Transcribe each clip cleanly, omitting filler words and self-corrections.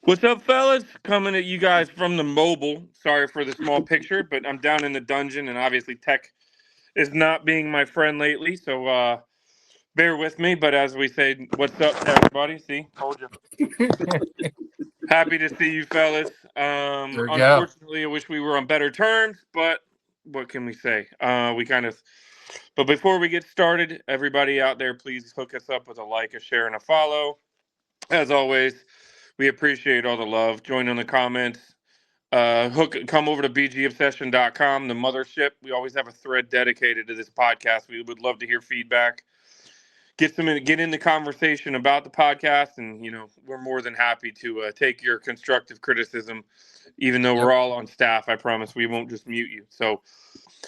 What's up, fellas? Coming at you guys from the mobile. Sorry for the small picture, but I'm down in the dungeon, and obviously tech is not being my friend lately. So bear with me. But as we say, what's up, everybody? See, told you. Happy to see you, fellas. There we go. Unfortunately, I wish we were on better terms, but what can we say? We kind of. But before we get started, everybody out there, please hook us up with a like, a share, and a follow. As always, we appreciate all the love. Join in the comments. Come over to bgobsession.com, the mothership. We always have a thread dedicated to this podcast. We would love to hear feedback. Get in the conversation about the podcast, and we're more than happy to take your constructive criticism. Even though we're Yep. all on staff, I promise we won't just mute you. So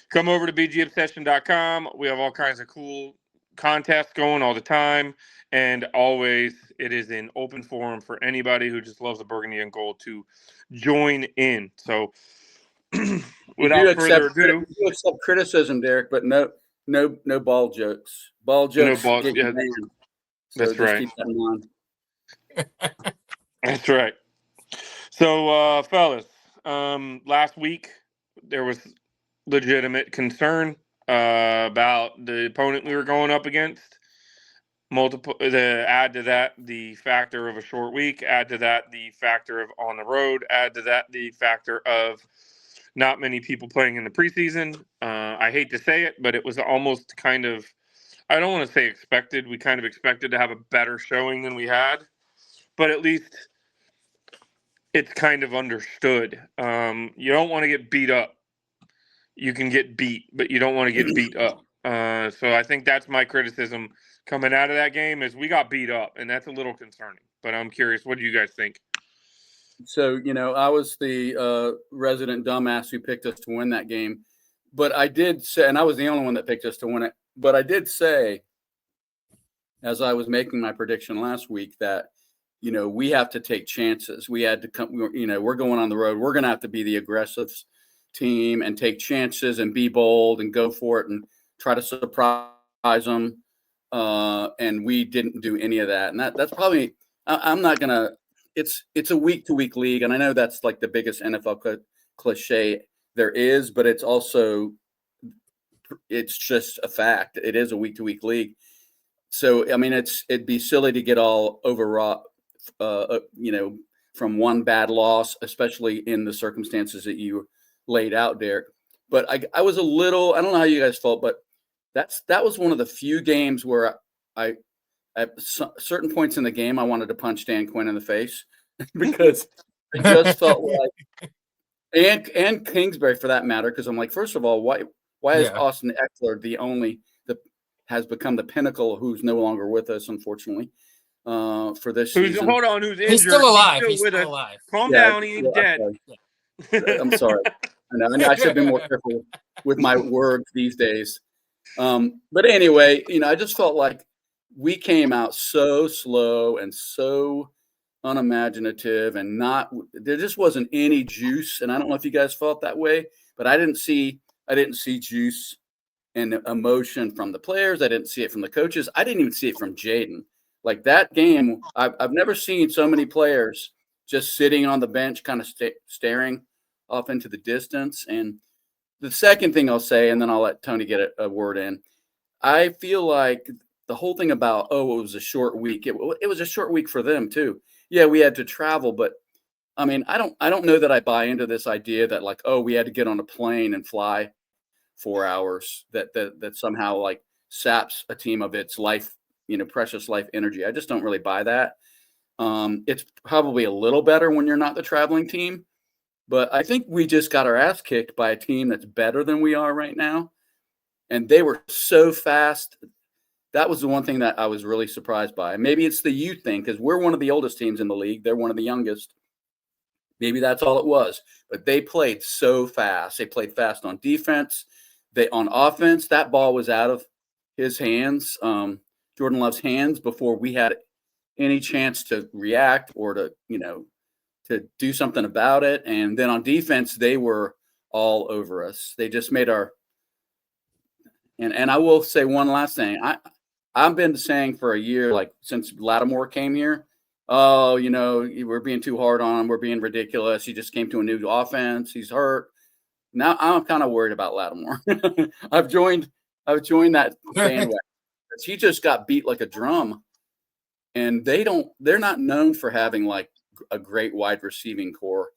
come over to bgobsession.com. We have all kinds of cool contests going all the time. And always, it is an open forum for anybody who just loves the burgundy and gold to join in. So, without further ado, we do accept criticism, Derek, but no ball jokes. Ball no jokes balls. get you Yeah, banned. So that's just right. keep that in mind. That's right. So, fellas, last week there was legitimate concern about the opponent we were going up against. Add to that the factor of a short week, add to that the factor of on the road, add to that the factor of not many people playing in the preseason. I hate to say it, but it was almost kind of, I don't want to say expected. We kind of expected to have a better showing than we had, but at least it's kind of understood. You don't want to get beat up. You can get beat, but you don't want to get beat up. So I think that's my criticism coming out of that game is we got beat up, and that's a little concerning. But I'm curious, what do you guys think? So, I was the resident dumbass who picked us to win that game. But I did say, and I was the only one that picked us to win it. But I did say, as I was making my prediction last week, that, we have to take chances. We had to come, we're going on the road. We're going to have to be the aggressive team and take chances and be bold and go for it and try to surprise them. And we didn't do any of that. And that's probably, I'm not going to, it's a week to week league. And I know that's like the biggest NFL cliche there is, but it's also, it's just a fact. It is a week to week league. So, I mean, it'd be silly to get all overwrought, from one bad loss, especially in the circumstances that you laid out, Derek. But I was a little, I don't know how you guys felt, but that was one of the few games where I at certain points in the game, I wanted to punch Dan Quinn in the face because I just felt like, and Kingsbury for that matter, because I'm like, first of all, why is Yeah. Austin Eckler the only that has become the pinnacle who's no longer with us, unfortunately, for this season? Hold on, who's injured? He's still alive. He's He's with still us. alive. Calm Yeah, down, he ain't dead. I'm sorry. I should have been more careful with my words these days. But anyway, I just felt like we came out so slow and so unimaginative and there just wasn't any juice. And I don't know if you guys felt that way, but I didn't see juice and emotion from the players. I didn't see it from the coaches. I didn't even see it from Jaden. Like that game, I've never seen so many players just sitting on the bench, kind of staring off into the distance. And the second thing I'll say, and then I'll let Tony get a word in. I feel like the whole thing about, it was a short week. It was a short week for them too. Yeah, we had to travel, but I mean, I don't know that I buy into this idea that like, we had to get on a plane and fly 4 hours. That somehow like saps a team of its life, precious life energy. I just don't really buy that. It's probably a little better when you're not the traveling team, but I think we just got our ass kicked by a team that's better than we are right now. And they were so fast. That was the one thing that I was really surprised by. Maybe it's the youth thing because we're one of the oldest teams in the league. They're one of the youngest. Maybe that's all it was. But they played so fast. They played fast on defense. On offense, that ball was out of his hands, Jordan Love's hands, before we had any chance to react or to do something about it. And then on defense, they were all over us. They just made our and I will say one last thing. I've been saying for a year, like since Lattimore came here, oh, we're being too hard on him. We're being ridiculous. He just came to a new offense. He's hurt. Now I'm kind of worried about Lattimore. I've joined that bandwagon. He just got beat like a drum, and they're not known for having like a great wide receiving core.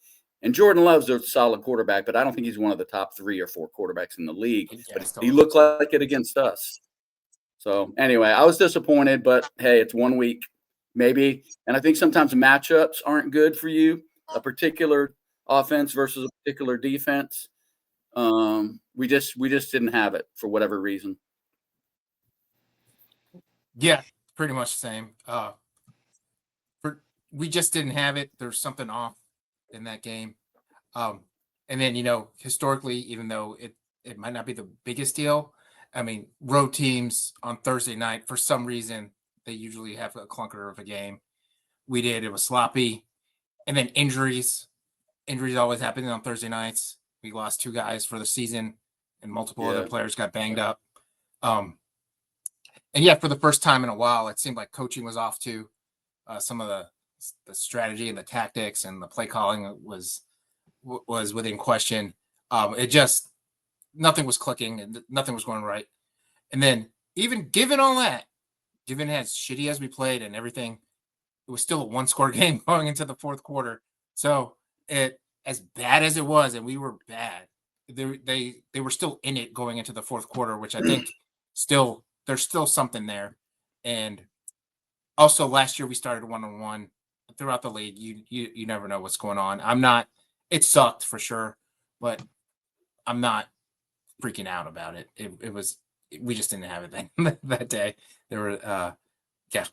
And Jordan Love's a solid quarterback, but I don't think he's one of the top 3 or 4 quarterbacks in the league. But he looked like it against us. So anyway, I was disappointed, but hey, it's 1 week, maybe. And I think sometimes matchups aren't good for you, a particular offense versus a particular defense. We just didn't have it for whatever reason. Yeah, pretty much the same. We just didn't have it. There's something off in that game. And then, historically, even though it might not be the biggest deal, I mean, road teams on Thursday night, for some reason, they usually have a clunker of a game. We did. It was sloppy. And then injuries. Injuries always happen on Thursday nights. We lost 2 guys for the season, and multiple other players got banged up. And yeah, for the first time in a while, it seemed like coaching was off too. Some of the strategy and the tactics and the play calling was within question. It just, nothing was clicking and nothing was going right. And then even given all that, given as shitty as we played and everything, it was still a 1-score game going into the fourth quarter. So as bad as it was, and we were bad, they were still in it going into the fourth quarter, which I think there's still something there. And also last year we started 1-1 throughout the league. You never know what's going on. It sucked for sure, but I'm not freaking out about it. We just didn't have it that day. There were, yeah.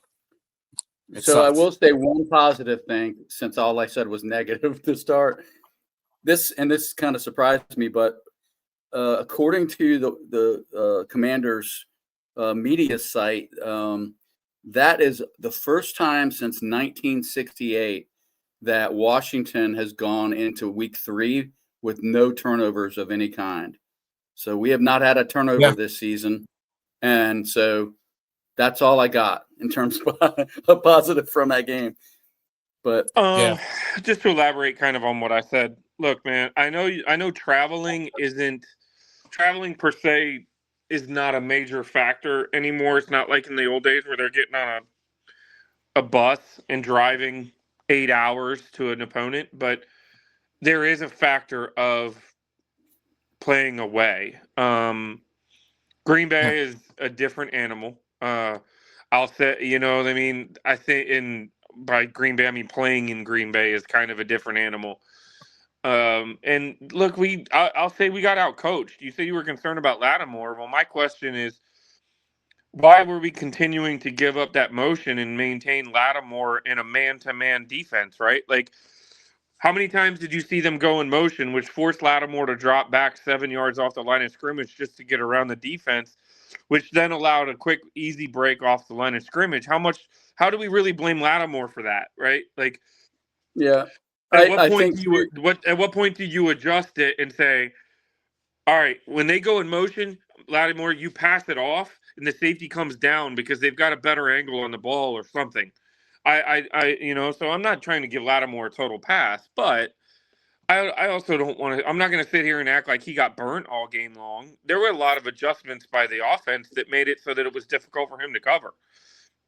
So I will say one positive thing, since all I said was negative to start. This kind of surprised me, but according to the Commanders media site, that is the first time since 1968 that Washington has gone into week 3 with no turnovers of any kind. So we have not had a turnover this season. And so that's all I got in terms of a positive from that game. But just to elaborate kind of on what I said, look, man, I know traveling per se is not a major factor anymore. It's not like in the old days where they're getting on a bus and driving 8 hours to an opponent, but there is a factor of playing away. Green Bay is a different animal. I'll say, I mean, I think by Green Bay, I mean playing in Green Bay is kind of a different animal. And look, I'll say we got out coached. You say you were concerned about Lattimore. Well, my question is, why were we continuing to give up that motion and maintain Lattimore in a man-to-man defense, right? Like, how many times did you see them go in motion, which forced Lattimore to drop back 7 yards off the line of scrimmage just to get around the defense, which then allowed a quick, easy break off the line of scrimmage? How do we really blame Lattimore for that, right? Like, at what point do you adjust it and say, all right, when they go in motion, Lattimore, you pass it off and the safety comes down because they've got a better angle on the ball or something. So I'm not trying to give Lattimore a total pass, but I also don't want to. I'm not going to sit here and act like he got burnt all game long. There were a lot of adjustments by the offense that made it so that it was difficult for him to cover.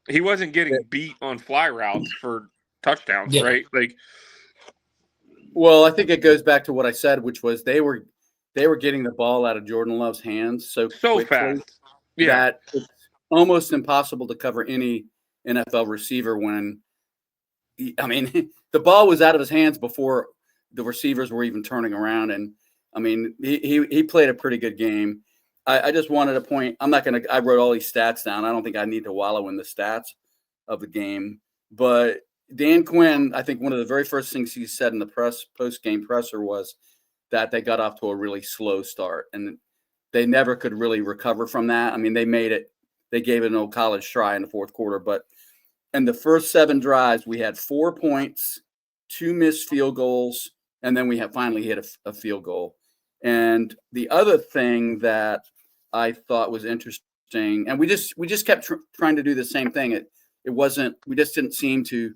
He wasn't getting beat on fly routes for touchdowns, right? Like, well, I think it goes back to what I said, which was they were getting the ball out of Jordan Love's hands so quickly fast, that it's almost impossible to cover any NFL receiver when, I mean, the ball was out of his hands before the receivers were even turning around. And I mean, he played a pretty good game. I just wanted to point, I wrote all these stats down. I don't think I need to wallow in the stats of the game, but Dan Quinn, I think one of the very first things he said in the post-game presser was that they got off to a really slow start and they never could really recover from that. I mean, they gave it an old college try in the fourth quarter, but in the first 7 drives, we had 4 points, 2 missed field goals, and then we finally hit a field goal. And the other thing that I thought was interesting, and we just kept trying to do the same thing. We just didn't seem to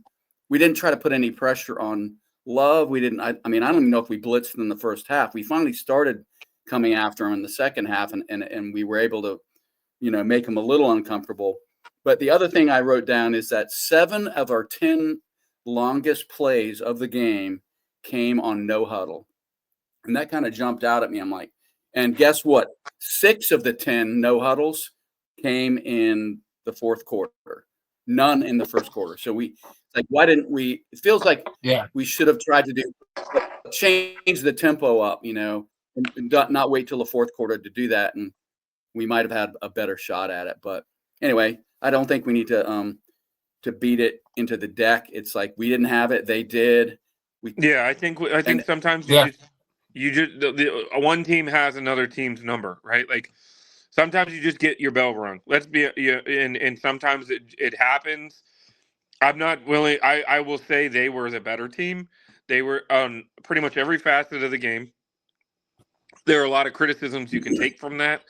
we didn't try to put any pressure on Love. We didn't. I mean, I don't even know if we blitzed in the first half. We finally started coming after him in the second half, and we were able to, make him a little uncomfortable. But the other thing I wrote down is that 7 of our 10 longest plays of the game came on no huddle. And that kind of jumped out at me. I'm like, and guess what? 6 of the 10 no huddles came in the fourth quarter, none in the first quarter. So why didn't we? It feels like we should have tried to change the tempo up, and not wait till the fourth quarter to do that. And we might have had a better shot at it. But anyway, I don't think we need to beat it into the deck. It's like we didn't have it; they did. I think sometimes you just the one team has another team's number, right? Like sometimes you just get your bell rung. And sometimes it happens. I'm not willing. I will say they were the better team. They were on pretty much every facet of the game. There are a lot of criticisms you can take from that.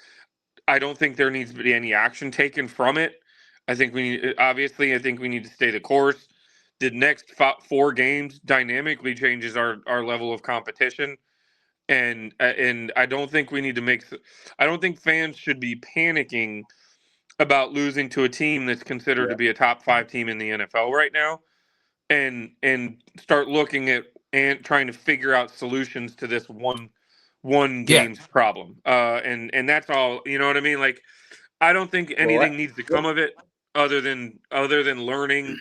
I don't think there needs to be any action taken from it. I think we need to stay the course. The next 4 games dynamically changes our level of competition. And I don't think we need to I don't think fans should be panicking about losing to a team that's considered to be a top 5 team in the NFL right now, and start looking at and trying to figure out solutions to this one game's problem. And that's all. You know what I mean? Like, I don't think anything needs to come of it other than learning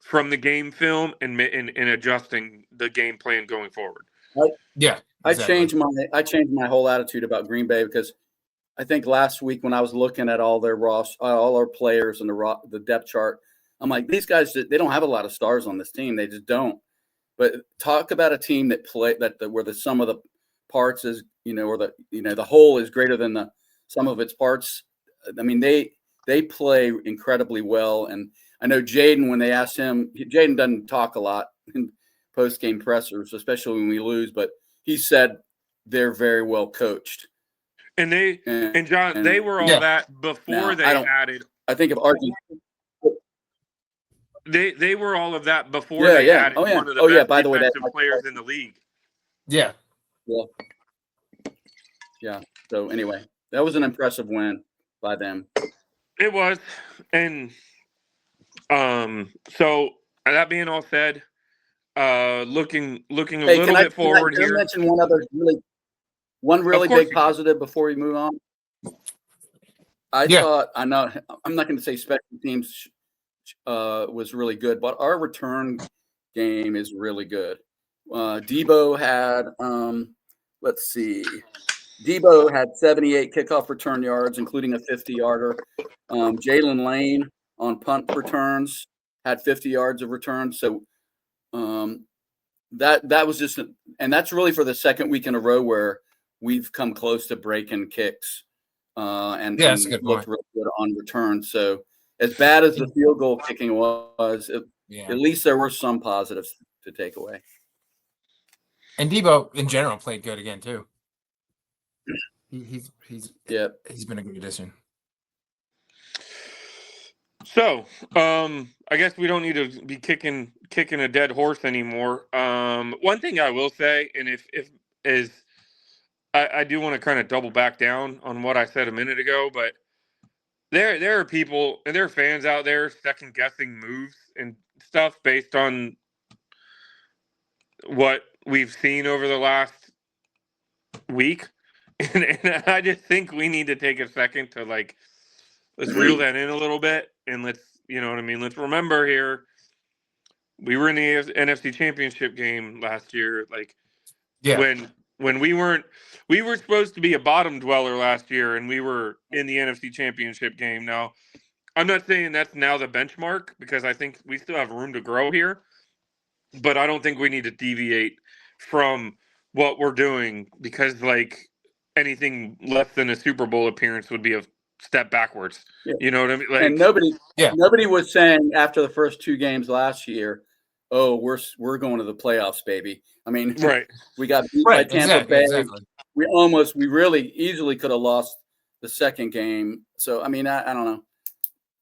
from the game film and adjusting the game plan going forward. I changed my whole attitude about Green Bay because I think last week when I was looking at all our players and the depth chart, I'm like, these guys, they don't have a lot of stars on this team. They just don't. But talk about a team where the sum of the parts is, or the whole is greater than the sum of its parts. I mean, they play incredibly well. And I know Jaden, when they asked him, Jaden doesn't talk a lot in post-game pressers, especially when we lose, but he said they're very well coached. And John, they were all that before they added. I think of Arkansas. They were all of that before they added one of the best defensive players in the league. Yeah. So anyway, that was an impressive win by them. It was, and so that being all said, looking a little bit forward here. Can I mention one really big positive before we move on? I know I'm not going to say special teams was really good, but our return game is really good. Debo had Debo had 78 kickoff return yards, including a 50-yarder. Jalen Lane on punt returns had 50 yards of return. So that was just, and that's really for the second week in a row where we've come close to breaking kicks and looked really good on return. So as bad as the field goal kicking was, at least there were some positives to take away. And Debo in general played good again too. He's been a good addition. So, I guess we don't need to be kicking a dead horse anymore. One thing I will say, and I do want to kind of double back down on what I said a minute ago, but there are people and there are fans out there second guessing moves and stuff based on what we've seen over the last week. And I just think we need to take a second to let's reel that in a little bit, and let's remember here, we were in the NFC Championship game last year. When we were supposed to be a bottom dweller last year, and we were in the NFC Championship game. Now, I'm not saying that's now the benchmark because I think we still have room to grow here, but I don't think we need to deviate from what we're doing because anything less than a Super Bowl appearance would be a step backwards. Yeah. You know what I mean? And nobody was saying after the first 2 games last year, "Oh, we're going to the playoffs, baby." I mean, right? We got beat by Tampa Bay. Exactly. We really easily could have lost the second game. So I mean, I don't know.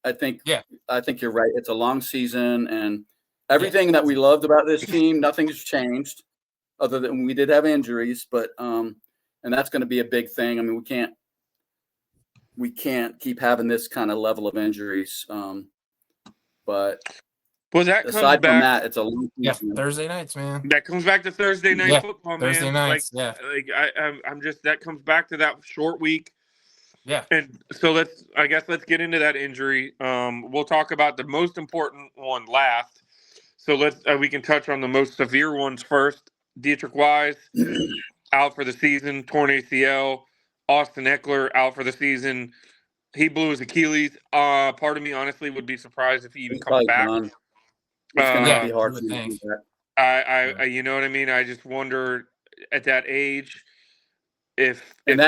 I think you're right. It's a long season, and everything that we loved about this team, nothing's changed other than we did have injuries, but and that's going to be a big thing. I mean, we can't keep having this kind of level of injuries. But Well, that comes aside from back. that, it's a long season. Thursday nights, man. That comes back to Thursday night football, man. Thursday nights, I'm just that comes back to that short week. Yeah. And so let's get into that injury. We'll talk about the most important one last. So we can touch on the most severe ones first. Dietrich Wise out for the season, torn ACL. Austin Eckler out for the season. He blew his Achilles. Part of me honestly would be surprised if he even comes back. Done. It's going to be hard to think. do that. I you know what I mean? I just wonder at that age that's an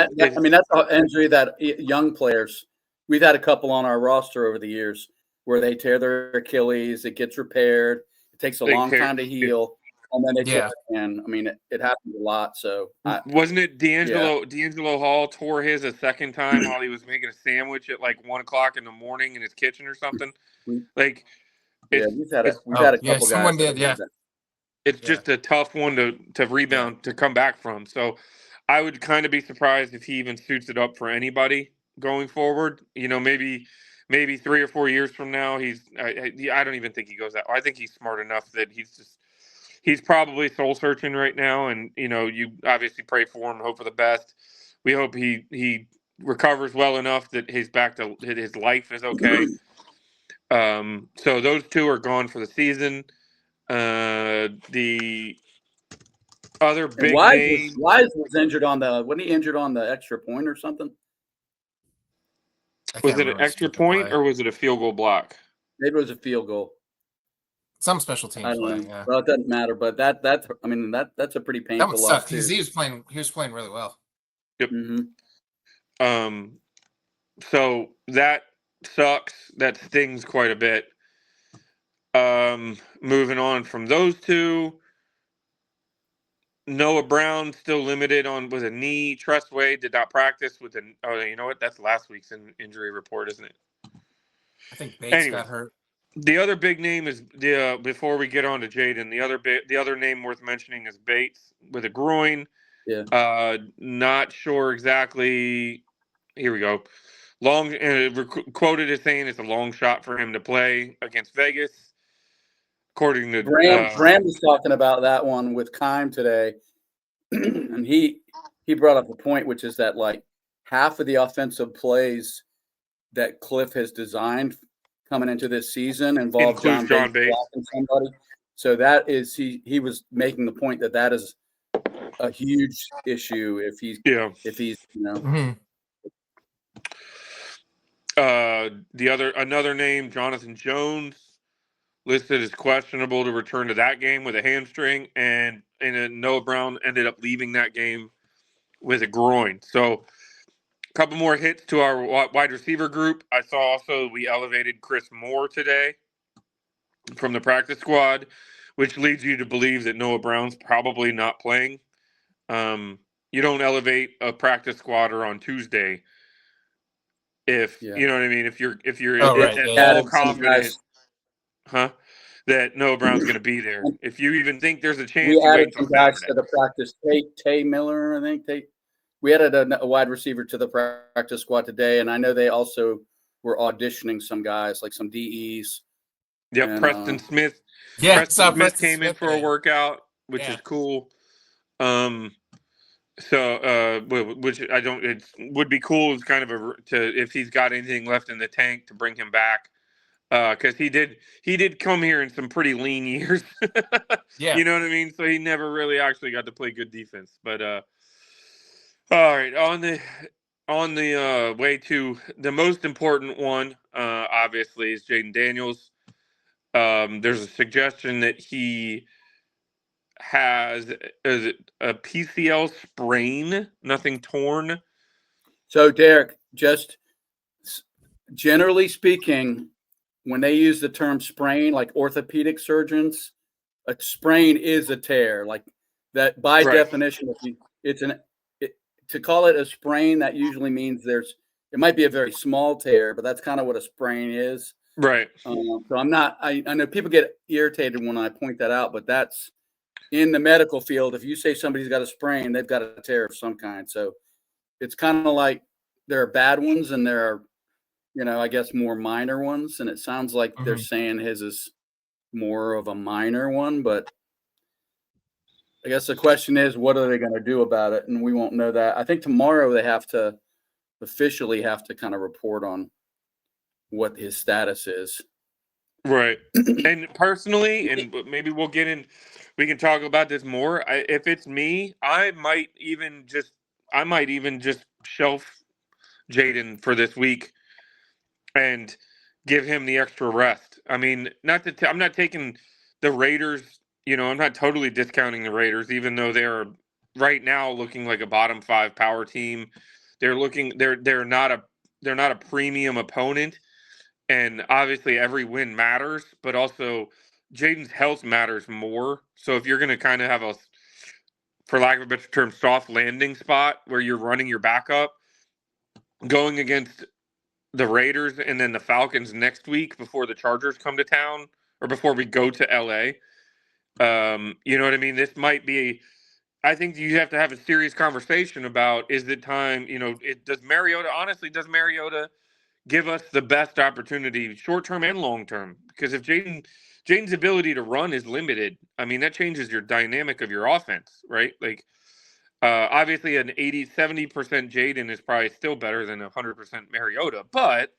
injury that young players, we've had a couple on our roster over the years where they tear their Achilles, it gets repaired, it takes a long time to heal, and then they tear it again. I mean, it happens a lot. So wasn't it D'Angelo Hall tore his a second time while he was making a sandwich at like 1:00 in the morning in his kitchen or something? we've had a couple guys. Someone did, It's just a tough one to rebound to come back from. So I would kind of be surprised if he even suits it up for anybody going forward. You know, maybe 3 or 4 years from now, I don't even think he goes that. I think he's smart enough that he's probably soul searching right now. And you know, you obviously pray for him, hope for the best. We hope he recovers well enough that his life is okay. So those two are gone for the season. The other big name, Wise was injured wasn't he injured on the extra point or something? Was it an extra point or was it a field goal block? Maybe it was a field goal. Some special teams. I don't know. Well, it doesn't matter, but that's a pretty painful that loss too. He was playing really well. Yep. Mm-hmm. So that sucks. That stings quite a bit. Moving on from those two, Noah Brown still limited with a knee. Trustway did not practice with you know what? That's last week's injury report, isn't it? I think Bates got hurt. The other big name is before we get on to Jaden. The other name worth mentioning is Bates with a groin. Yeah. Not sure exactly. Here we go. Quoted as saying it's a long shot for him to play against Vegas. According to Graham was talking about that one with Kime today, and he brought up a point, which is that like half of the offensive plays that Cliff has designed coming into this season involve John Bates blocking somebody. So that is he was making the point that is a huge issue if he's another name, Jonathan Jones, listed as questionable to return to that game with a hamstring, and Noah Brown ended up leaving that game with a groin. So a couple more hits to our wide receiver group. I saw also we elevated Chris Moore today from the practice squad, which leads you to believe that Noah Brown's probably not playing. You don't elevate a practice squatter on Tuesday if you know what I mean. If you're all confident, that Noah Brown's going to be there. If you even think there's a chance, we added some guys to the practice. Tay Miller, I think we added a wide receiver to the practice squad today, and I know they also were auditioning some guys, like some DEs. Yeah, Preston Smith. Yeah, Preston Smith came in for a workout, which is cool. So, which it would be cool as kind of if he's got anything left in the tank to bring him back. Because he did come here in some pretty lean years. You know what I mean? So he never really actually got to play good defense. But all right, on the way to the most important one, obviously, is Jaden Daniels. There's a suggestion that he has a PCL sprain, nothing torn. So, Derek, just generally speaking, when they use the term sprain, like orthopedic surgeons, a sprain is a tear. Like that by definition, to call it a sprain, that usually means it might be a very small tear, but that's kind of what a sprain is. Right. So I'm not. I know people get irritated when I point that out, but that's in the medical field. If you say somebody's got a sprain, they've got a tear of some kind. So it's kind of like there are bad ones and there are, I guess more minor ones. And it sounds like they're saying his is more of a minor one, but I guess the question is, what are they going to do about it? And we won't know that. I think tomorrow they officially have to kind of report on what his status is. Right. And personally, and maybe we can talk about this more. If it's me, I might even just shelf Jaden for this week and give him the extra rest. I mean, I'm not taking the Raiders, I'm not totally discounting the Raiders, even though they're right now looking like a bottom 5 power team. They're not a premium opponent, and obviously every win matters, but also Jaden's health matters more. So if you're going to kind of have a, for lack of a better term, soft landing spot where you're running your backup, going against the Raiders and then the Falcons next week before the Chargers come to town or before we go to LA. You know what I mean? This might be, I think you have to have a serious conversation about, is it time, does Mariota give us the best opportunity short term and long term? Because if Jaden's ability to run is limited, I mean, that changes your dynamic of your offense, right? Like, obviously an 70% Jaden is probably still better than 100% Mariota, but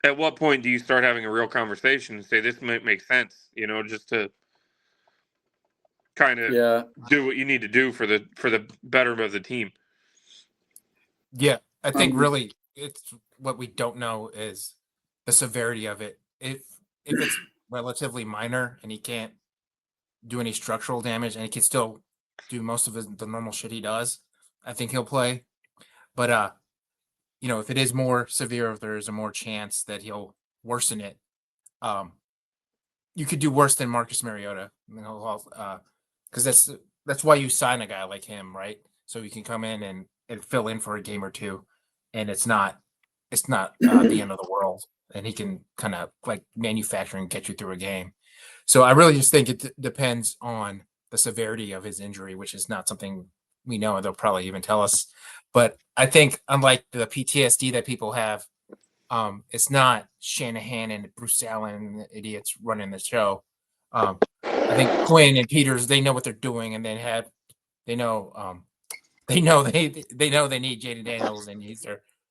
at what point do you start having a real conversation and say this might make sense, just to kind of do what you need to do for the betterment of the team? Yeah, I think really it's what we don't know is the severity of it. If it's relatively minor and he can't do any structural damage and he can still do most of the normal shit he does, I think he'll play. But if it is more severe, if there's a more chance that he'll worsen it, you could do worse than Marcus Mariota. Because that's why you sign a guy like him, right? So he can come in and fill in for a game or two, and it's not the end of the world, and he can kind of like manufacture and get you through a game. So I really just think it depends on the severity of his injury, which is not something we know, and they'll probably even tell us. But I think unlike the PTSD that people have, it's not Shanahan and Bruce Allen and the idiots running the show. I think Quinn and Peters, they know what they're doing, and they know they know they need Jaden Daniels, and he's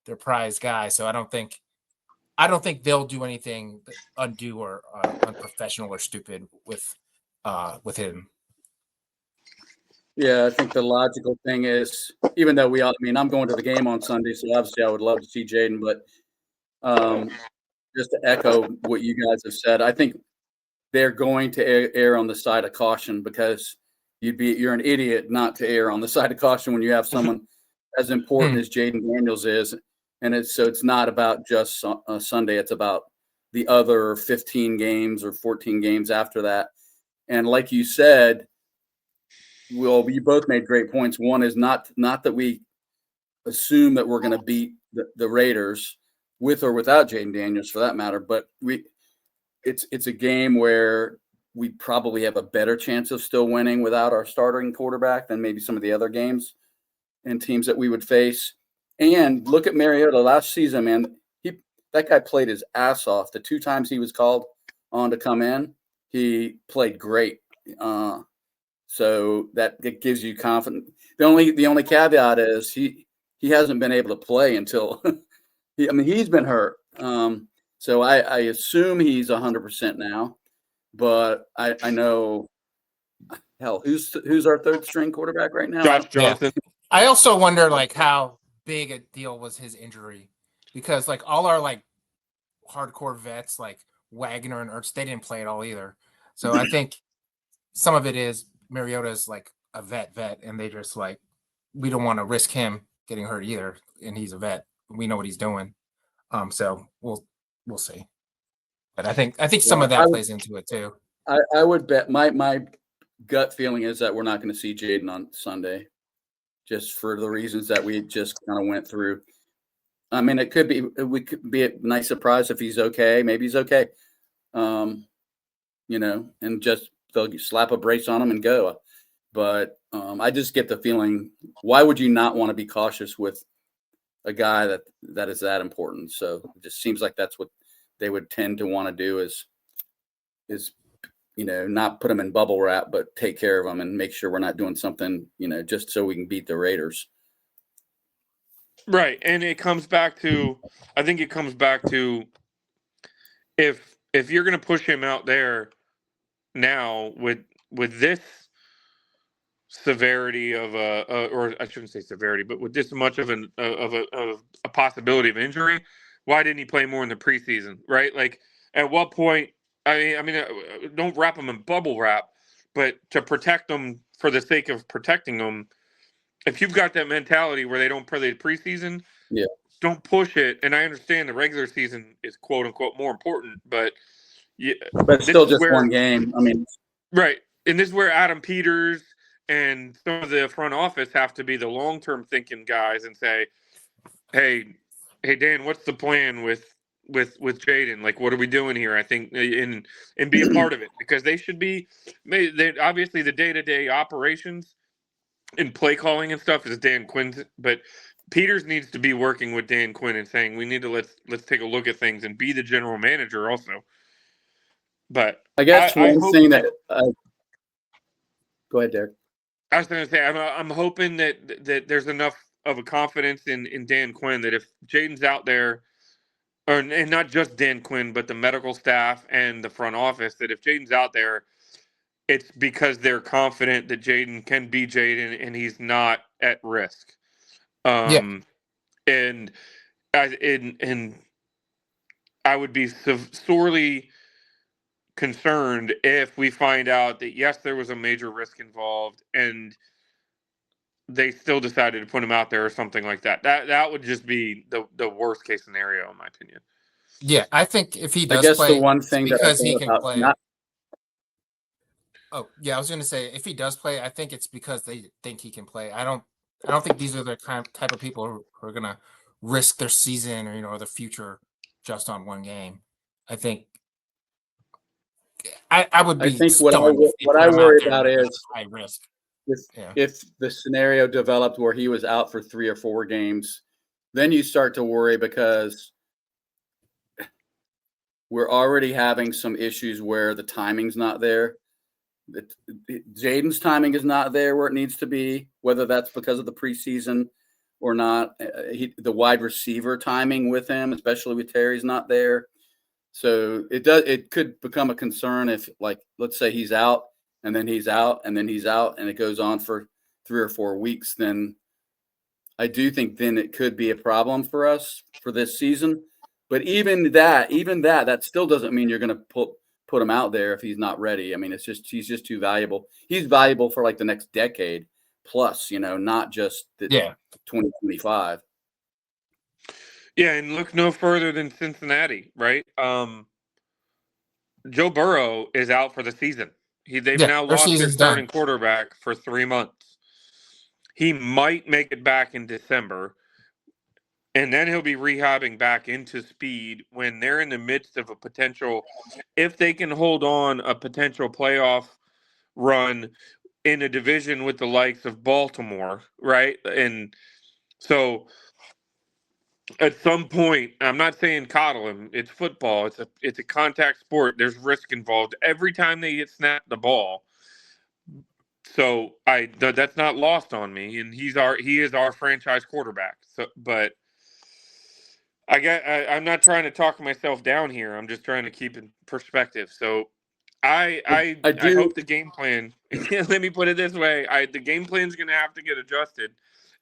their prize guy. So I don't think they'll do anything undue or unprofessional or stupid with him. Yeah, I think the logical thing is, even though I'm going to the game on Sunday, so obviously I would love to see Jaden, but just to echo what you guys have said, I think they're going to err on the side of caution, because you're an idiot not to err on the side of caution when you have someone as important as Jaden Daniels is. And it's not about just Sunday. It's about the other 15 games or 14 games after that. And like you said, well, you both made great points. One is not that we assume that we're going to beat the Raiders with or without Jaden Daniels, for that matter, but it's a game where we probably have a better chance of still winning without our starting quarterback than maybe some of the other games and teams that we would face. And look at Mariota last season, man. That guy played his ass off. The 2 times he was called on to come in, he played great. So that gives you confidence. The only caveat is he hasn't been able to play until he's been hurt. So I assume he's 100% now, but I know, hell, who's our third string quarterback right now? Josh Johnson. Yeah. I also wonder how big a deal was his injury, because all our hardcore vets like Wagner and Ertz, they didn't play at all either. So I think some of it is Mariota's a vet, and they just we don't want to risk him getting hurt either, and he's a vet. We know what he's doing. So we'll see. But I think some of that plays into it too. I would bet my gut feeling is that we're not going to see Jaden on Sunday, just for the reasons that we just kind of went through. I mean, it could be a nice surprise if he's okay. Maybe he's okay. And just they'll slap a brace on him and go. But I just get the feeling, why would you not want to be cautious with a guy that is that important? So it just seems like that's what they would tend to want to do is not put him in bubble wrap, but take care of him and make sure we're not doing something, just so we can beat the Raiders. Right. And I think it comes back to if you're going to push him out there now with this severity of or I shouldn't say severity, but with this much of a possibility of injury, why didn't he play more in the preseason? Right? Like, at what point? I mean, don't wrap him in bubble wrap, but to protect them for the sake of protecting them. If you've got that mentality where they don't play the preseason, yeah, don't push it. And I understand the regular season is quote unquote more important, but it's still just one game. I mean, right. And this is where Adam Peters and some of the front office have to be the long-term thinking guys and say, hey, Dan, what's the plan with Jaden? Like, what are we doing here? I think and be a part of it, because they should be. Obviously, the day-to-day operations and play calling and stuff is Dan Quinn's, but Peters needs to be working with Dan Quinn and saying we need to let's take a look at things and be the general manager also. But I guess one thing that go ahead, Derek. I was going to say I'm hoping that there's enough of a confidence in Dan Quinn that if Jaden's out there, and not just Dan Quinn, but the medical staff and the front office, that if Jaden's out there, it's because they're confident that Jaden can be Jaden and he's not at risk. And I would be sorely concerned if we find out that yes, there was a major risk involved and they still decided to put him out there or something like that. That would just be the worst case scenario, in my opinion. Yeah, I think if he does I guess play, the one thing because he can about play. Oh, yeah, I was going to say, if he does play, I think it's because they think he can play. I don't think these are the type of people who are going to risk their season or the future just on one game. I think I would be. I think what I worry about is high risk. If the scenario developed where he was out for 3 or 4 games, then you start to worry, because we're already having some issues where the timing's not there. Jaden's timing is not there where it needs to be, whether that's because of the preseason or not. The wide receiver timing with him, especially with Terry's, not there. So it could become a concern if, like, let's say he's out and then he's out and then he's out and it goes on for 3 or 4 weeks. Then I do think then it could be a problem for us for this season. But even that still doesn't mean you're going to put him out there if he's not ready. I mean, he's just too valuable. He's valuable for like the next decade plus, not just 2025. Yeah, and look no further than Cincinnati, right? Joe Burrow is out for the season. They've now lost their starting quarterback for 3 months. He might make it back in December, and then he'll be rehabbing back into speed when they're in the midst of a potential, if they can hold on, a potential playoff run in a division with the likes of Baltimore, right? And so at some point, I'm not saying coddle him. It's football. It's a contact sport. There's risk involved every time they get snapped the ball. So that's not lost on me, and he is our franchise quarterback. So, but I'm not trying to talk myself down here. I'm just trying to keep in perspective. So I hope the game plan. Let me put it this way: the game plan is going to have to get adjusted,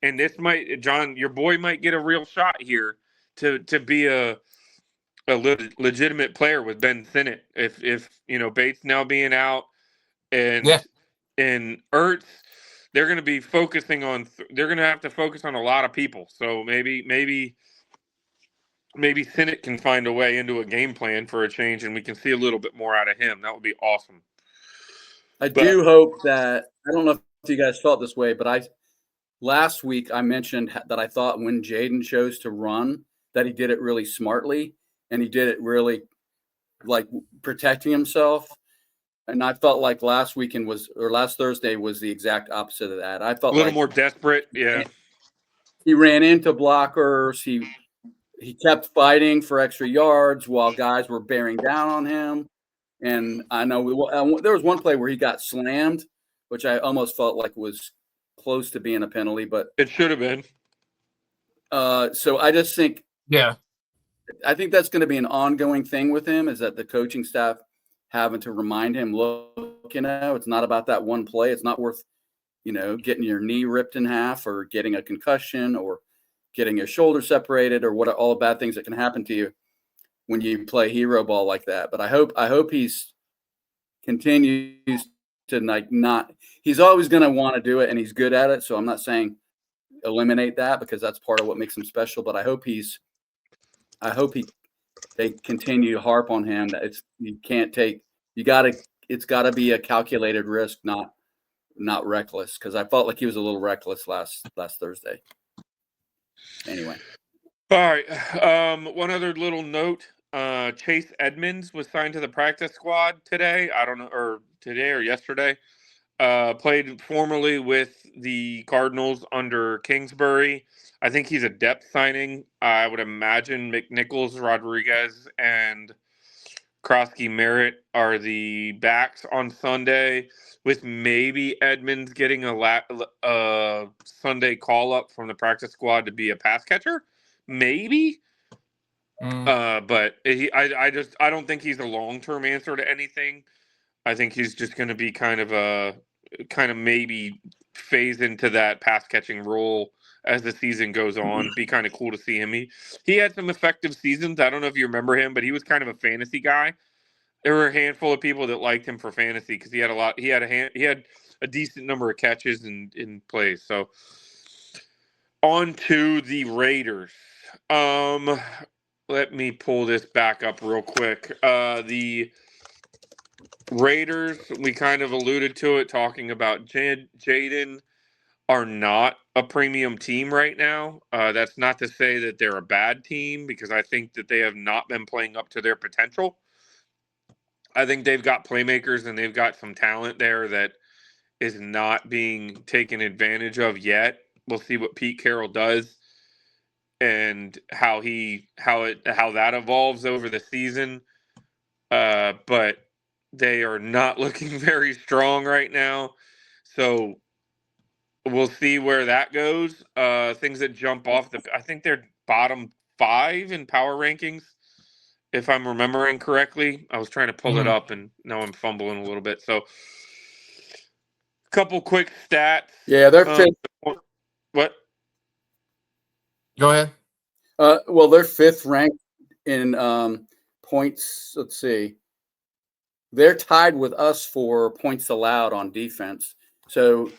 and this might, John, your boy might get a real shot here to be a legitimate player with Ben Sinnott. If Bates now being out and Ertz, they're going to be focusing on. They're going to have to focus on a lot of people. So maybe Sinnott can find a way into a game plan for a change, and we can see a little bit more out of him. That would be awesome. I do hope that, I don't know if you guys felt this way, but last week I mentioned that I thought when Jaden chose to run, that he did it really smartly and he did it really like protecting himself. And I felt like last Thursday was the exact opposite of that. I A felt little like more desperate. Yeah. he ran into blockers. He kept fighting for extra yards while guys were bearing down on him. And I know there was one play where he got slammed, which I almost felt like was close to being a penalty, but It should have been. so I just think, Yeah. I think that's going to be an ongoing thing with him, is that the coaching staff having to remind him, look, it's not about that one play. It's not worth, getting your knee ripped in half or getting a concussion or getting your shoulder separated or what all the bad things that can happen to you when you play hero ball like that. But I hope he's continues to not. He's always going to want to do it, and he's good at it. So I'm not saying eliminate that, because that's part of what makes him special. But I hope they continue to harp on him that it's got to be a calculated risk, not reckless. Because I felt like he was a little reckless last Thursday. Anyway. All right. One other little note. Chase Edmonds was signed to the practice squad today. I don't know, or today or yesterday. Played formerly with the Cardinals under Kingsbury. I think he's a depth signing. I would imagine McNichols, Rodriguez, and Krosky Merritt are the backs on Sunday, with maybe Edmonds getting a Sunday call up from the practice squad to be a pass catcher. Maybe. But I don't think he's a long-term answer to anything. I think he's just going to be kind of maybe phase into that pass catching role as the season goes on. Be kind of cool to see him. He had some effective seasons. I don't know if you remember him, but he was kind of a fantasy guy. There were a handful of people that liked him for fantasy because he had a decent number of catches in plays. So on to the Raiders. Let me pull this back up real quick. The Raiders, we kind of alluded to it, talking about Jaden, are not a premium team right now. That's not to say that they're a bad team, because I think that they have not been playing up to their potential. I think they've got playmakers and they've got some talent there that is not being taken advantage of yet. We'll see what Pete Carroll does and how that evolves over the season. But they are not looking very strong right now. So we'll see where that goes. Things that jump off I think they're bottom 5 in power rankings, if I'm remembering correctly. I was trying to pull it up and now I'm fumbling a little bit. So a couple quick stats. Yeah, they're fifth. What? Go ahead. Well, they're 5th ranked in points. Let's see. They're tied with us for points allowed on defense. So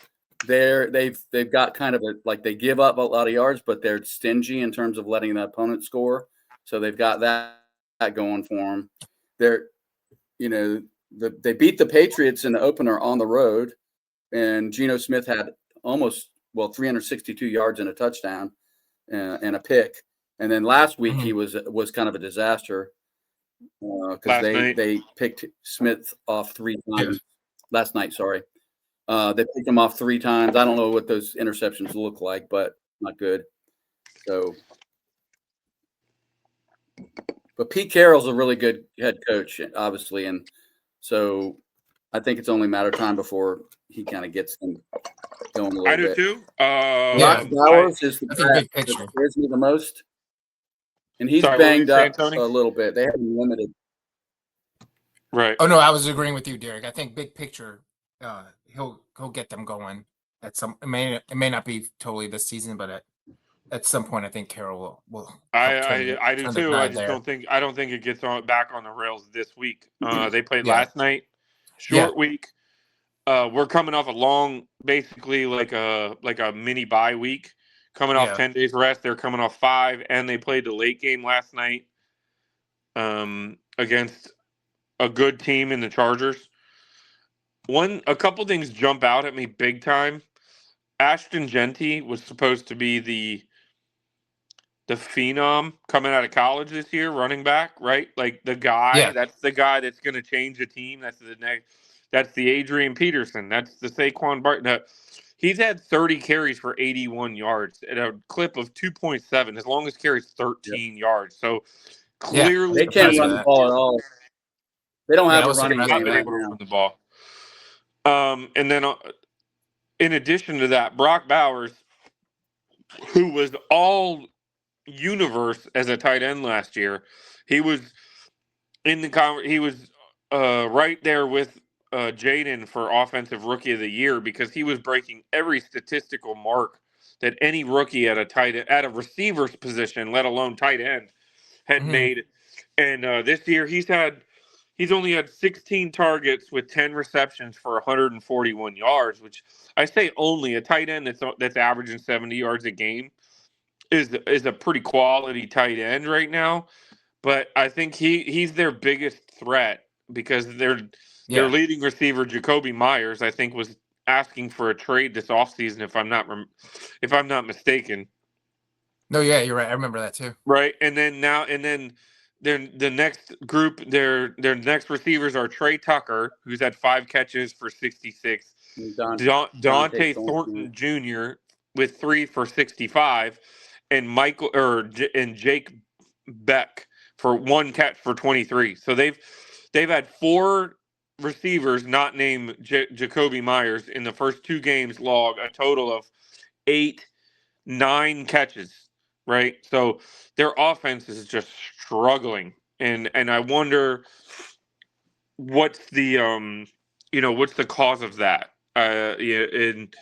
they've got kind of they give up a lot of yards, but they're stingy in terms of letting the opponent score. So they've got that going for them. They beat the Patriots in the opener on the road, and Geno Smith had 362 yards and a touchdown and a pick. And then last week he was kind of a disaster because they picked Smith off 3 times last night. Sorry. They picked him off 3 times. I don't know what those interceptions look like, but not good. So, but Pete Carroll's a really good head coach, obviously, and so I think it's only a matter of time before he kind of gets them going a little bit. I do too. Brock Bowers is the guy that scares me the most, and he's banged up a little bit. They have him limited. Right. Oh no, I was agreeing with you, Derek. I think big picture, he'll get them going at some. It may not be totally this season, but at some point, I think Carroll will. I do too. I just don't think it gets back on the rails this week. They played last night, short week. We're coming off a long, basically like a mini bye week. Coming off 10 days rest, they're coming off 5, and they played the late game last night against a good team in the Chargers. A couple things jump out at me big time. Ashton Genty was supposed to be the the phenom coming out of college this year, running back, right? Like the guy, that's the guy that's going to change the team. That's the next. That's the Adrian Peterson. That's the Saquon Barton. He's had 30 carries for 81 yards at a clip of 2.7. His longest carry is 13 yards. So clearly, they can't run the ball at all. They don't have a running game been right able to now. run the ball. And then in addition to that, Brock Bowers, who was all universe as a tight end last year, he was in the he was right there with Jaden for offensive rookie of the year because he was breaking every statistical mark that any rookie at a receiver's position, let alone tight end, had made. And this year he's only had 16 targets with 10 receptions for 141 yards, which I say only a tight end that's averaging 70 yards a game is a pretty quality tight end right now. But I think he's their biggest threat because their leading receiver Jacoby Myers, I think, was asking for a trade this offseason if I'm not mistaken. No, yeah, you're right. I remember that too. Right, and then the next group, their next receivers are Trey Tucker, who's had 5 catches for 66, Dante Thornton Jr. with 3 for 65, and Jake Beck for 1 catch for 23. So they've had 4 receivers not named Jacoby Myers in the first 2 games log a total of 9 catches. Right, so their offense is just struggling, and I wonder what's the cause of that. And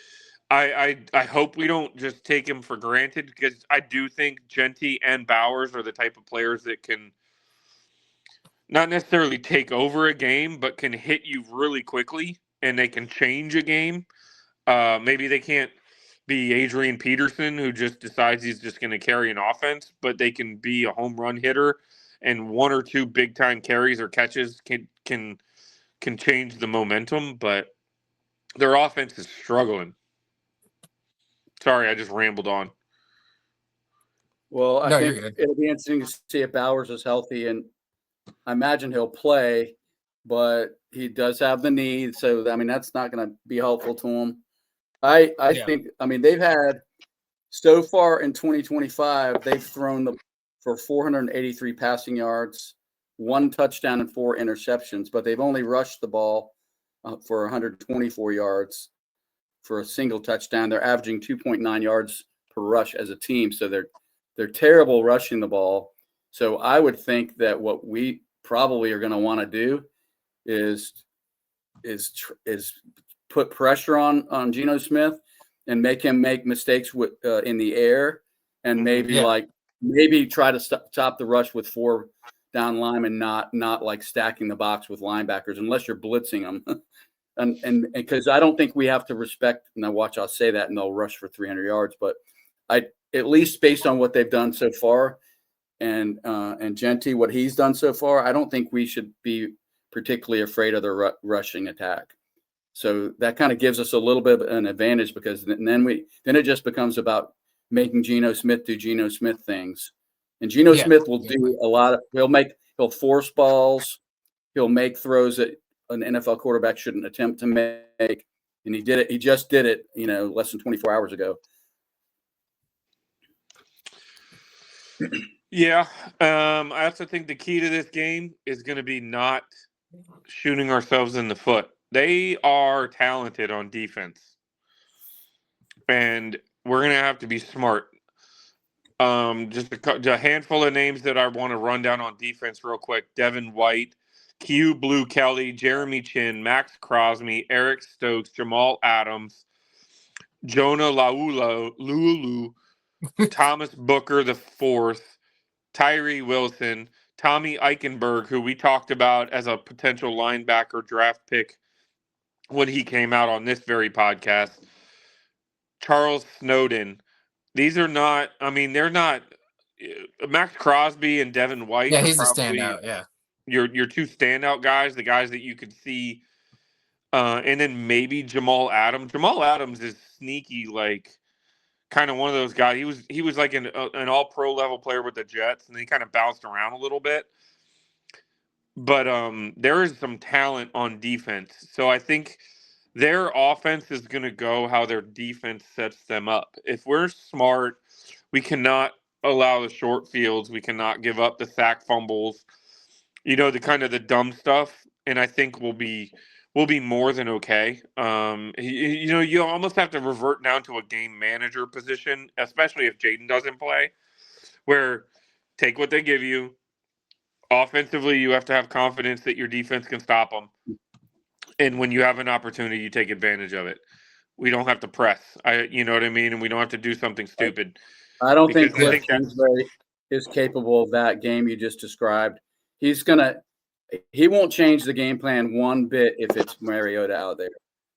I hope we don't just take him for granted because I do think Genty and Bowers are the type of players that can not necessarily take over a game, but can hit you really quickly, and they can change a game. Maybe they can't be Adrian Peterson, who just decides he's just going to carry an offense, but they can be a home run hitter, and 1 or 2 big time carries or catches can change the momentum. But their offense is struggling. Sorry, I just rambled on. Well, I think it'll be interesting to see if Bowers is healthy, and I imagine he'll play, but he does have the knee, so I mean that's not going to be helpful to him. I think, I mean, they've had so far in 2025, they've thrown for 483 passing yards, 1 touchdown and 4 interceptions, but they've only rushed the ball for 124 yards for a single touchdown. They're averaging 2.9 yards per rush as a team, so they're terrible rushing the ball. So I would think that what we probably are going to want to do is put pressure on Geno Smith and make him make mistakes in the air, and maybe try to stop the rush with 4 down linemen, not like stacking the box with linebackers unless you're blitzing them. and because I don't think we have to respect. Now watch, I'll say that and they'll rush for 300 yards, but at least based on what they've done so far, and Genty, what he's done so far, I don't think we should be particularly afraid of the rushing attack. So that kind of gives us a little bit of an advantage because then it just becomes about making Geno Smith do Geno Smith things. And Geno Smith will do a lot of, he'll force balls. He'll make throws that an NFL quarterback shouldn't attempt to make. And he did it. He just did it, less than 24 hours ago. Yeah. I also think the key to this game is going to be not shooting ourselves in the foot. They are talented on defense, and we're going to have to be smart. Just a handful of names that I want to run down on defense real quick. Devin White, Q Blue Kelly, Jeremy Chin, Max Crosby, Eric Stokes, Jamal Adams, Jonah Lulu, Thomas Booker the fourth, Tyree Wilson, Tommy Eichenberg, who we talked about as a potential linebacker draft pick when he came out on this very podcast, Charles Snowden. These are not, they're not, Max Crosby and Devin White. Yeah, he's a standout, yeah. Your 2 standout guys, the guys that you could see, and then maybe Jamal Adams. Jamal Adams is sneaky, like, kind of one of those guys. He was like an all pro level player with the Jets, and he kind of bounced around a little bit. But there is some talent on defense, so I think their offense is going to go how their defense sets them up. If we're smart, we cannot allow the short fields. We cannot give up the sack fumbles. The kind of the dumb stuff, and I think we'll be more than okay. You almost have to revert down to a game manager position, especially if Jaden doesn't play, where take what they give you. Offensively, you have to have confidence that your defense can stop them, and when you have an opportunity, you take advantage of it. We don't have to press. You know what I mean, and we don't have to do something stupid. I don't think Because I Cliff think that's Kingsbury is capable of that game you just described. He won't change the game plan one bit if it's Mariota out there.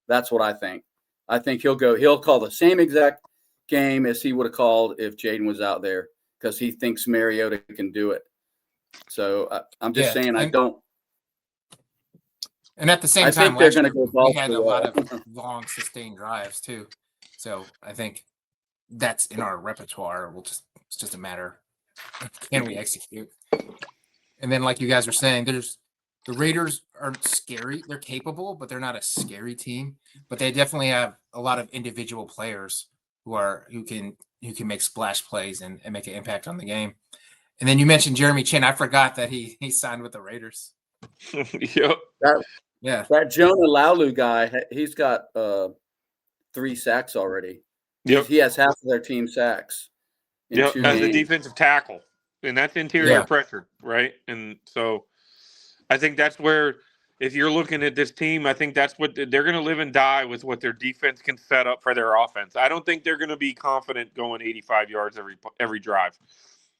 That's what I think. I think he'll call the same exact game as he would have called if Jaden was out there because he thinks Mariota can do it. So I'm just saying I don't. And at the same I time, think they're last going to year, go we had a lot well. of long, sustained drives too. So I think that's in our repertoire. It's just a matter of can we execute. And then, like you guys were saying, the Raiders aren't scary. They're capable, but they're not a scary team. But they definitely have a lot of individual players who can make splash plays and make an impact on the game. And then you mentioned Jeremy Chin. I forgot that he signed with the Raiders. Yep. That Jonah Laulu guy, he's got 3 sacks already. Yep. He has half of their team sacks. Yep. As a defensive tackle, and that's interior pressure, right? And so, I think that's where, if you're looking at this team, I think that's what they're going to live and die with, what their defense can set up for their offense. I don't think they're going to be confident going 85 yards every drive.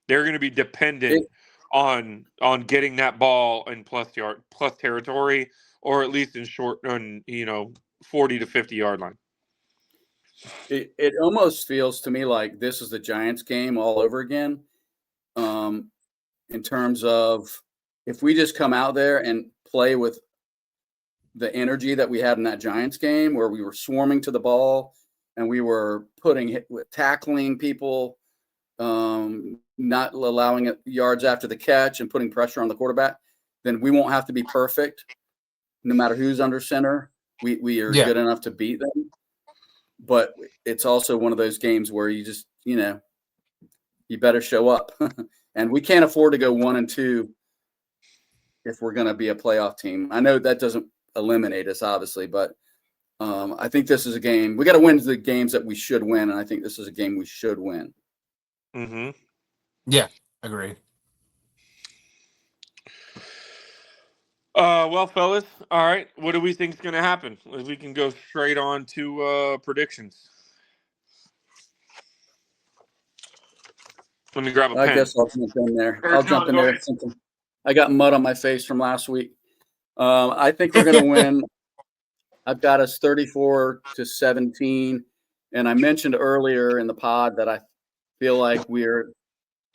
They're going to be dependent on getting that ball in plus territory, or at least in short, 40 to 50 yard line. It almost feels to me like this is the Giants game all over again. In terms of if we just come out there and play with the energy that we had in that Giants game, where we were swarming to the ball and we were tackling people, not allowing it yards after the catch and putting pressure on the quarterback, then we won't have to be perfect. No matter who's under center, we are good enough to beat them. But it's also one of those games where you just, you better show up. And we can't afford to go 1-2 if we're going to be a playoff team. I know that doesn't eliminate us, obviously, but I think this is a game. We got to win the games that we should win, and I think this is a game we should win. Mm-hmm. Yeah, agreed. Well, fellas, all right. What do we think is going to happen? We can go straight on to predictions. Let me grab a pen. I guess I'll jump in there. I got mud on my face from last week. I think we're going to win. I've got us 34-17. And I mentioned earlier in the pod that I feel like we're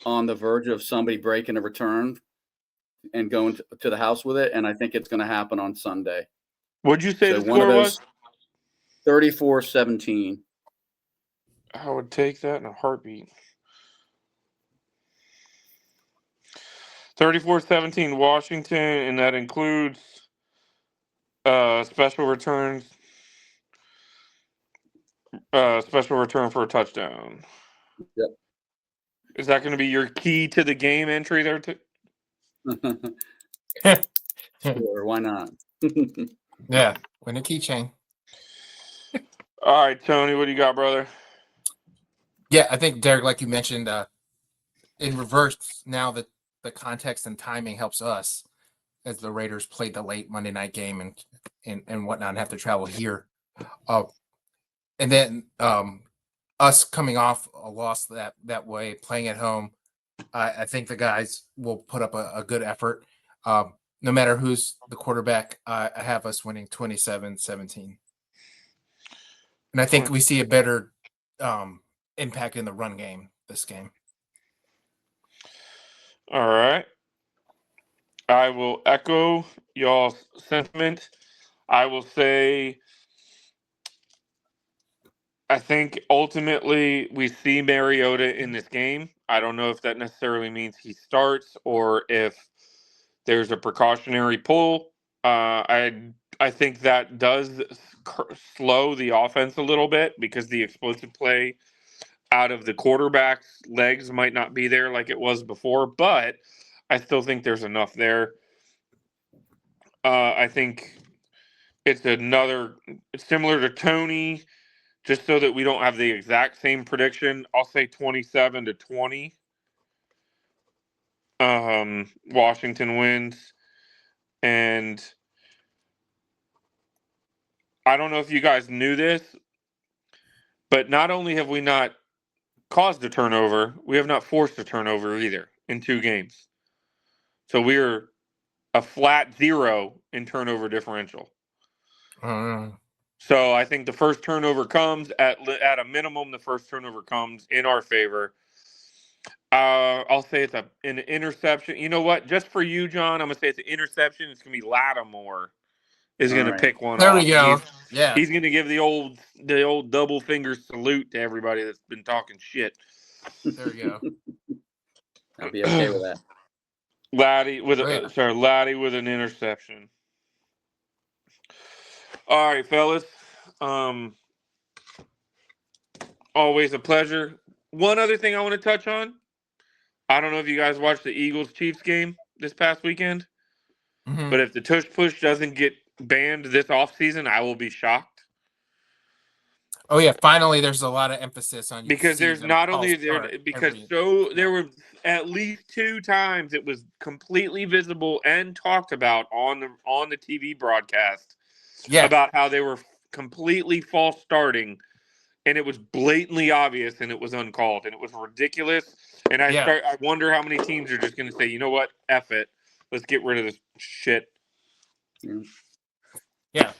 on the verge of somebody breaking a return and going to the house with it. And I think it's going to happen on Sunday. What'd you say the score was? 34-17. I would take that in a heartbeat. 34-17 Washington, and that includes special returns. Special return for a touchdown. Yep. Is that going to be your key to the game entry there? Sure, why not? Yeah, win a keychain. All right, Tony, what do you got, brother? Yeah, I think, Derek, like you mentioned, in reverse, now that the context and timing helps us as the Raiders played the late Monday night game and whatnot and have to travel here. And then us coming off a loss that way, playing at home, I think the guys will put up a good effort. No matter who's the quarterback, I have us winning 27-17. And I think we see a better impact in the run game this game. All right. I will echo y'all's sentiment. I will say I think ultimately we see Mariota in this game. I don't know if that necessarily means he starts or if there's a precautionary pull. I think that does slow the offense a little bit because the explosive play out of the quarterback's legs might not be there like it was before, but I still think there's enough there. I think it's similar to Tony, just so that we don't have the exact same prediction. I'll say 27-20. Washington wins. And I don't know if you guys knew this, but not only have we not caused a turnover, we have not forced a turnover either in 2 games. So we're a flat 0 in turnover differential. So I think the first turnover comes at a minimum. The first turnover comes in our favor. I'll say it's an interception. You know what? Just for you, John, I'm gonna say it's an interception. It's gonna be Lattimore is gonna pick one There off. we go. Yeah. He's gonna give the old double finger salute to everybody that's been talking shit. There we go. I'll be okay with that. Laddie with an interception. All right, fellas. Always a pleasure. One other thing I want to touch on. I don't know if you guys watched the Eagles-Chiefs game this past weekend, but if the tush push doesn't get banned this offseason, I will be shocked. Oh yeah, finally there's a lot of emphasis on because there's not only there there were at least 2 times it was completely visible and talked about on the TV broadcast about how they were completely false starting, and it was blatantly obvious, and it was uncalled, and it was ridiculous. And I wonder how many teams are just going to say, you know what, F it, let's get rid of this shit. Yeah.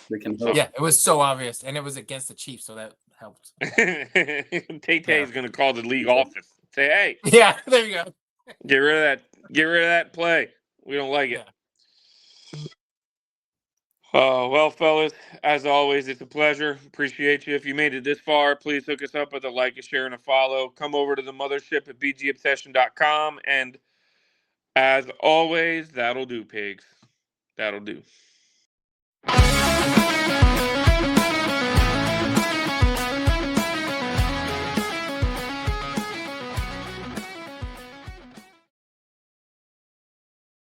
We can hope. Yeah, it was so obvious, and it was against the Chiefs, so that helped. Tay is going to call the league office. Say, hey. Yeah, there you go. Get rid of that. Get rid of that play. We don't like it. Well, fellas, as always, it's a pleasure. Appreciate you. If you made it this far, please hook us up with a like, a share, and a follow. Come over to the mothership at bgobsession.com. And as always, that'll do, pigs. That'll do.